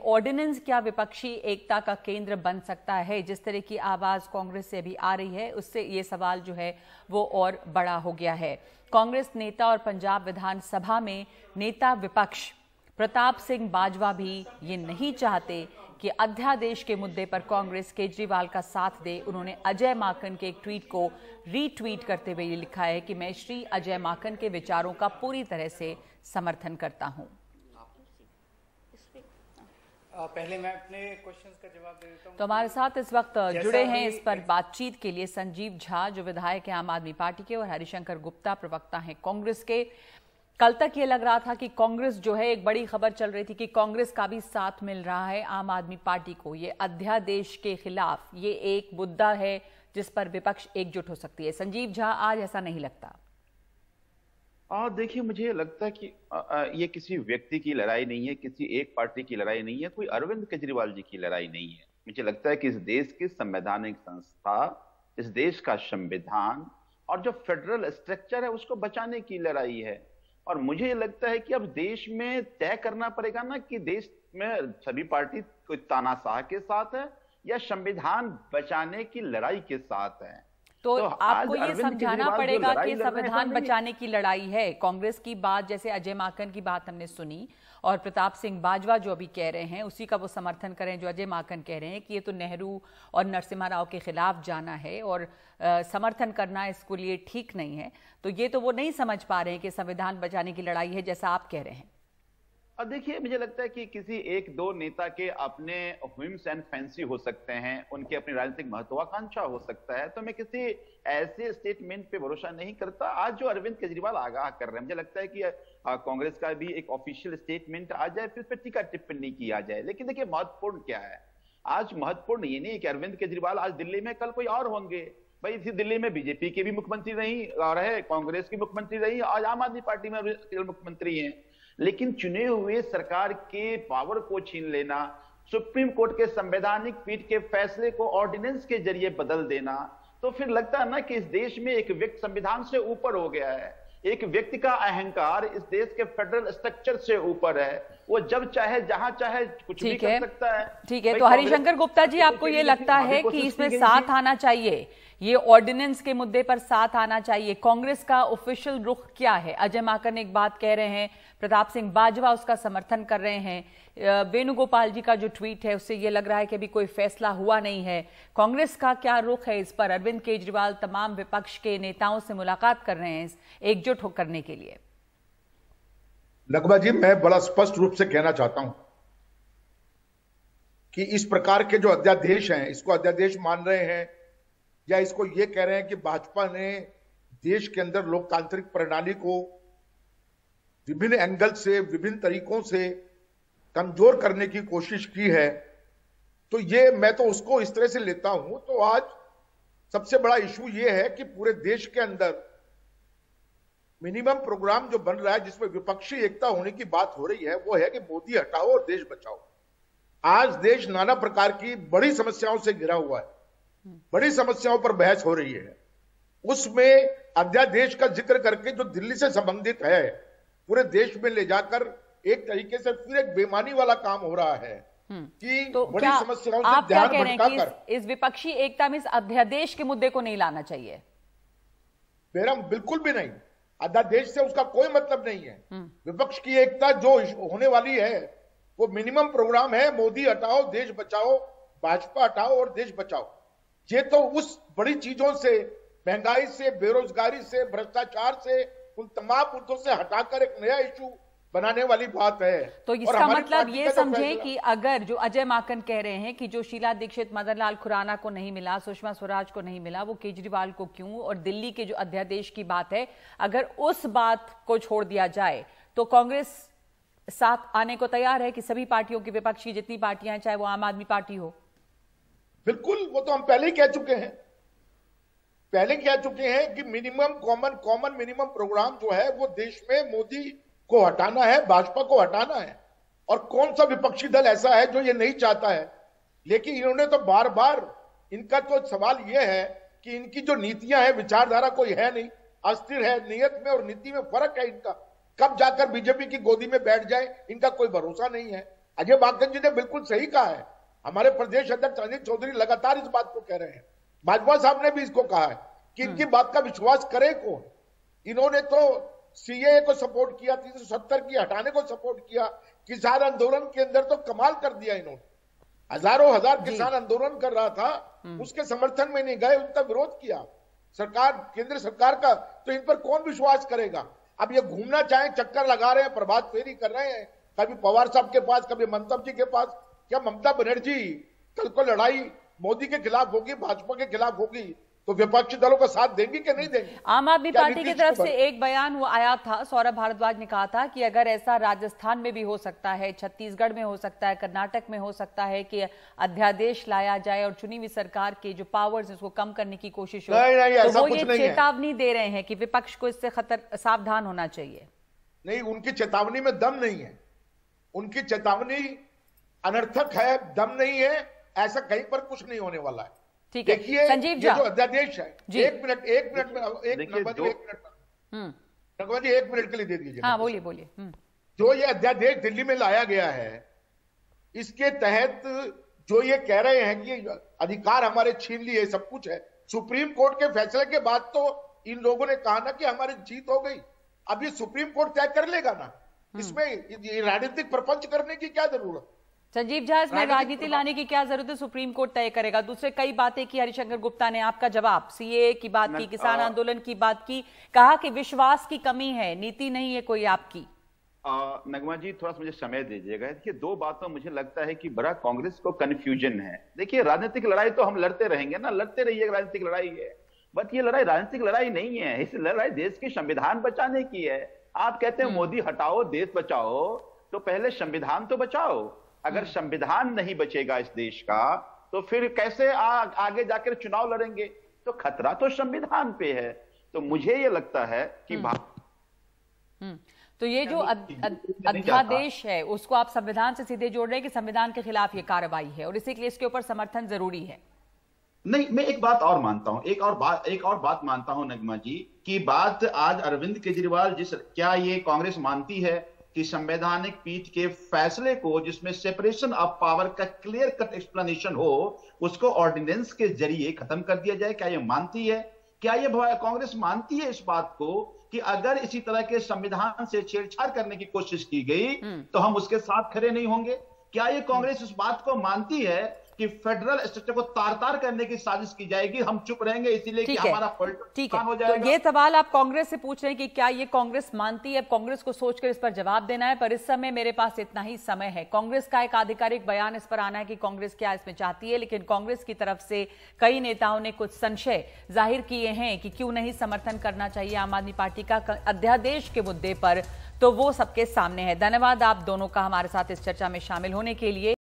Ordinance क्या विपक्षी एकता का केंद्र बन सकता है? जिस तरह की आवाज कांग्रेस से भी आ रही है, उससे ये सवाल जो है वो और बड़ा हो गया है। कांग्रेस नेता और पंजाब विधानसभा में नेता विपक्ष प्रताप सिंह बाजवा भी ये नहीं चाहते कि अध्यादेश के मुद्दे पर कांग्रेस केजरीवाल का साथ दे। उन्होंने अजय माकन के एक ट्वीट को रीट्वीट करते हुए ये लिखा है कि मैं श्री अजय माकन के विचारों का पूरी तरह से समर्थन करता हूं। पहले मैं अपने क्वेश्चंस का जवाब दे देता हूं। तो हमारे साथ इस वक्त जुड़े हैं इस पर बातचीत के लिए संजीव झा, जो विधायक हैं आम आदमी पार्टी के, और हरिशंकर गुप्ता, प्रवक्ता हैं कांग्रेस के। कल तक ये लग रहा था कि कांग्रेस जो है, एक बड़ी खबर चल रही थी कि कांग्रेस का भी साथ मिल रहा है आम आदमी पार्टी को। ये अध्यादेश के खिलाफ ये एक मुद्दा है जिस पर विपक्ष एकजुट हो सकती है। संजीव झा, आज ऐसा नहीं लगता? देखिए, मुझे लगता है कि ये किसी व्यक्ति की लड़ाई नहीं है, किसी एक पार्टी की लड़ाई नहीं है, कोई अरविंद केजरीवाल जी की लड़ाई नहीं है। मुझे लगता है कि इस देश की संवैधानिक संस्था, इस देश का संविधान और जो फेडरल स्ट्रक्चर है उसको बचाने की लड़ाई है। और मुझे लगता है कि अब देश में तय करना पड़ेगा ना कि देश में सभी पार्टी कोई तानाशाह के साथ है या संविधान बचाने की लड़ाई के साथ है। तो आपको ये समझाना पड़ेगा कि संविधान बचाने की लड़ाई है। कांग्रेस की बात, जैसे अजय माकन की बात हमने सुनी, और प्रताप सिंह बाजवा जो अभी कह रहे हैं उसी का वो समर्थन करें जो अजय माकन कह रहे हैं कि ये तो नेहरू और नरसिम्हा राव के खिलाफ जाना है और समर्थन करना इसको लिए ठीक नहीं है। तो ये तो वो नहीं समझ पा रहे हैं कि संविधान बचाने की लड़ाई है, जैसा आप कह रहे हैं। और देखिए, मुझे लगता है कि किसी एक दो नेता के अपने व्हिम्स एंड फैंसी हो सकते हैं, उनके अपनी राजनीतिक महत्वाकांक्षा हो सकता है। तो मैं किसी ऐसे स्टेटमेंट पे भरोसा नहीं करता। आज जो अरविंद केजरीवाल आगाह कर रहे हैं, मुझे लगता है कि कांग्रेस का भी एक ऑफिशियल स्टेटमेंट आ जाए, फिर उस पर टीका टिप्पणी किया जाए। लेकिन देखिए, महत्वपूर्ण क्या है आज? महत्वपूर्ण ये नहीं है कि अरविंद केजरीवाल आज दिल्ली में, कल कोई और होंगे। भाई, इसी दिल्ली में बीजेपी के भी मुख्यमंत्री रही और है, कांग्रेस की मुख्यमंत्री रही, आज आम आदमी पार्टी में मुख्यमंत्री हैं। लेकिन चुने हुए सरकार के पावर को छीन लेना, सुप्रीम कोर्ट के संवैधानिक पीठ के फैसले को ऑर्डिनेंस के जरिए बदल देना, तो फिर लगता है ना कि इस देश में एक व्यक्ति संविधान से ऊपर हो गया है। एक व्यक्ति का अहंकार इस देश के फेडरल स्ट्रक्चर से ऊपर है। वो जब चाहे जहां चाहे कुछ भी कर सकता है। ठीक है, तो हरिशंकर गुप्ता जी, आपको ये लगता है कि इसमें साथ आना चाहिए, ये ऑर्डिनेंस के मुद्दे पर साथ आना चाहिए? कांग्रेस का ऑफिशियल रुख क्या है? अजय माकन एक बात कह रहे हैं, प्रताप सिंह बाजवा उसका समर्थन कर रहे हैं, वेणुगोपाल जी का जो ट्वीट है उससे ये लग रहा है कि अभी कोई फैसला हुआ नहीं है। कांग्रेस का क्या रुख है इस पर? अरविंद केजरीवाल तमाम विपक्ष के नेताओं से मुलाकात कर रहे हैं एकजुट करने के लिए। नगमा जी, मैं बड़ा स्पष्ट रूप से कहना चाहता हूं कि इस प्रकार के जो अध्यादेश हैं, इसको अध्यादेश मान रहे हैं या इसको ये कह रहे हैं कि भाजपा ने देश के अंदर लोकतांत्रिक प्रणाली को विभिन्न एंगल से, विभिन्न तरीकों से कमजोर करने की कोशिश की है, तो ये मैं तो उसको इस तरह से लेता हूं। तो आज सबसे बड़ा इशू ये है कि पूरे देश के अंदर मिनिमम प्रोग्राम जो बन रहा है, जिसमें विपक्षी एकता होने की बात हो रही है, वो है कि मोदी हटाओ और देश बचाओ। आज देश नाना प्रकार की बड़ी समस्याओं से घिरा हुआ है, बड़ी समस्याओं पर बहस हो रही है। उसमें अध्यादेश का जिक्र करके जो दिल्ली से संबंधित है, पूरे देश में ले जाकर एक तरीके से फिर एक बेईमानी वाला काम हो रहा है कि तो बड़ी समस्याओं से आप क्या ध्यान कह रहे हैं कि इस इस विपक्षी एकता में इस अध्यादेश के मुद्दे को नहीं लाना चाहिए? मेरा बिल्कुल भी नहीं, अध्यादेश से उसका कोई मतलब नहीं है। विपक्ष की एकता जो होने वाली है वो मिनिमम प्रोग्राम है, मोदी हटाओ देश बचाओ, भाजपा हटाओ और देश बचाओ। ये तो उस बड़ी चीजों से, महंगाई से, बेरोजगारी से, भ्रष्टाचार से, उन तमाम मुद्दों से हटाकर एक नया इशू बनाने वाली बात है। तो इसका मतलब ये समझें कि अगर जो अजय माकन कह रहे हैं कि जो शीला दीक्षित, मदन लाल खुराना को नहीं मिला, सुषमा स्वराज को नहीं मिला, वो केजरीवाल को क्यों, और दिल्ली के जो अध्यादेश की बात है, अगर उस बात को छोड़ दिया जाए तो कांग्रेस साथ आने को तैयार है कि सभी पार्टियों की, विपक्षी जितनी पार्टियां हैं, चाहे वो आम आदमी पार्टी हो? बिल्कुल, वो तो हम पहले ही कह चुके हैं, कि मिनिमम कॉमन मिनिमम प्रोग्राम जो है वो देश में मोदी को हटाना है, भाजपा को हटाना है। और कौन सा विपक्षी दल ऐसा है जो ये नहीं चाहता है? लेकिन इन्होंने तो बार बार, इनका तो सवाल ये है कि इनकी जो नीतियां हैं, विचारधारा कोई है नहीं, अस्थिर है, नियत में और नीति में फर्क है इनका। कब जाकर बीजेपी की गोदी में बैठ जाए, इनका कोई भरोसा नहीं है। अजय माकन जी ने बिल्कुल सही कहा है। हमारे प्रदेश अध्यक्ष अनिल चौधरी लगातार इस बात को कह रहे हैं, भाजपा साहब ने भी इसको कहा है कि इनकी बात का विश्वास करे कौन। इन्होंने तो सीएए को सपोर्ट किया, 370 की हटाने को सपोर्ट किया, किसान आंदोलन के अंदर तो कमाल कर दिया इन्होंने। हजारों हजार किसान आंदोलन कर रहा था, उसके समर्थन में नहीं गए, उनका विरोध किया सरकार, केंद्र सरकार का। तो इन पर कौन विश्वास करेगा। अब ये घूमना चाहे, चक्कर लगा रहे हैं, प्रभात फेरी कर रहे हैं, कभी पवार साहब के पास, कभी ममता जी के पास। क्या ममता बनर्जी कल को लड़ाई मोदी के खिलाफ होगी, भाजपा के खिलाफ होगी, तो विपक्षी दलों का साथ देंगी कि नहीं देंगी। आम आदमी पार्टी की तरफ से एक बयान वो आया था, सौरभ भारद्वाज ने कहा था कि अगर ऐसा राजस्थान में भी हो सकता है, छत्तीसगढ़ में हो सकता है, कर्नाटक में हो सकता है कि अध्यादेश लाया जाए और चुनी हुई सरकार के जो पावर्स उसको कम करने की कोशिश हो, तो वो ये चेतावनी दे रहे हैं कि विपक्ष को इससे सावधान होना चाहिए। नहीं, उनकी चेतावनी में दम नहीं है, उनकी चेतावनी अनर्थक है, दम नहीं है, ऐसा कहीं पर कुछ नहीं होने वाला है। ठीक है, देखिए संजीव ये जो अध्यादेश है, एक मिनट के लिए दे दीजिए। हाँ, बोलिए। जो ये अध्यादेश दिल्ली में लाया गया है, इसके तहत जो ये कह रहे हैं कि अधिकार हमारे छीन लिए, सब कुछ है। सुप्रीम कोर्ट के फैसले के बाद तो इन लोगों ने कहा ना कि हमारी जीत हो गई। अब ये सुप्रीम कोर्ट तय कर लेगा ना, इसमें राजनीतिक प्रपंच करने की क्या जरूरत। संजीव झा, इसमें राजनीति लाने की क्या जरूरत है, सुप्रीम कोर्ट तय करेगा। दूसरे कई बातें की हरिशंकर गुप्ता ने, आपका जवाब। सीएए की बात की, किसान आंदोलन की बात की, कहा कि विश्वास की कमी है, नीति नहीं है कोई आपकी। नगमा जी, थोड़ा सा मुझे समय दीजिएगा। देखिए, दो बातों मुझे लगता है कि बड़ा कांग्रेस को कंफ्यूजन है। देखिए, राजनीतिक लड़ाई तो हम लड़ते रहेंगे ना, लड़ते रहिए, राजनीतिक लड़ाई है, बट ये लड़ाई राजनीतिक लड़ाई नहीं है। इस लड़ाई देश के संविधान बचाने की है। आप कहते हैं मोदी हटाओ, देश बचाओ, तो पहले संविधान तो बचाओ। अगर संविधान नहीं बचेगा इस देश का, तो फिर कैसे आगे जाकर चुनाव लड़ेंगे। तो खतरा तो संविधान पे है। तो मुझे ये लगता है कि तो ये जो अध्यादेश है उसको आप संविधान से सीधे जोड़ रहे हैं कि संविधान के खिलाफ ये कार्रवाई है और इसी के लिए इसके ऊपर समर्थन जरूरी है। नहीं, मैं एक बात और मानता हूं, एक और बात मानता हूं नगमा जी, की बात आज अरविंद केजरीवाल क्या ये कांग्रेस मानती है कि संवैधानिक पीठ के फैसले को, जिसमें सेपरेशन ऑफ पावर का क्लियर कट एक्सप्लेनेशन हो, उसको ऑर्डिनेंस के जरिए खत्म कर दिया जाए? क्या ये मानती है? क्या ये कांग्रेस मानती है इस बात को कि अगर इसी तरह के संविधान से छेड़छाड़ करने की कोशिश की गई तो हम उसके साथ खड़े नहीं होंगे? क्या ये कांग्रेस इस बात को मानती है कि फेडरल स्ट्रक्चर को तार-तार करने की साजिश की जाएगी, हम चुप रहेंगे इसीलिए कि हमारा ठीक है? हो जाएगा? तो ये सवाल आप कांग्रेस से पूछ रहे हैं कि क्या ये कांग्रेस मानती है? कांग्रेस को सोचकर इस पर जवाब देना है, पर इस समय मेरे पास इतना ही समय है। कांग्रेस का एक आधिकारिक बयान इस पर आना है कि कांग्रेस क्या इसमें चाहती है, लेकिन कांग्रेस की तरफ से कई नेताओं ने कुछ संशय जाहिर किए हैं कि क्यों नहीं समर्थन करना चाहिए आम आदमी पार्टी का अध्यादेश के मुद्दे पर, तो वो सबके सामने है। धन्यवाद आप दोनों का हमारे साथ इस चर्चा में शामिल होने के लिए।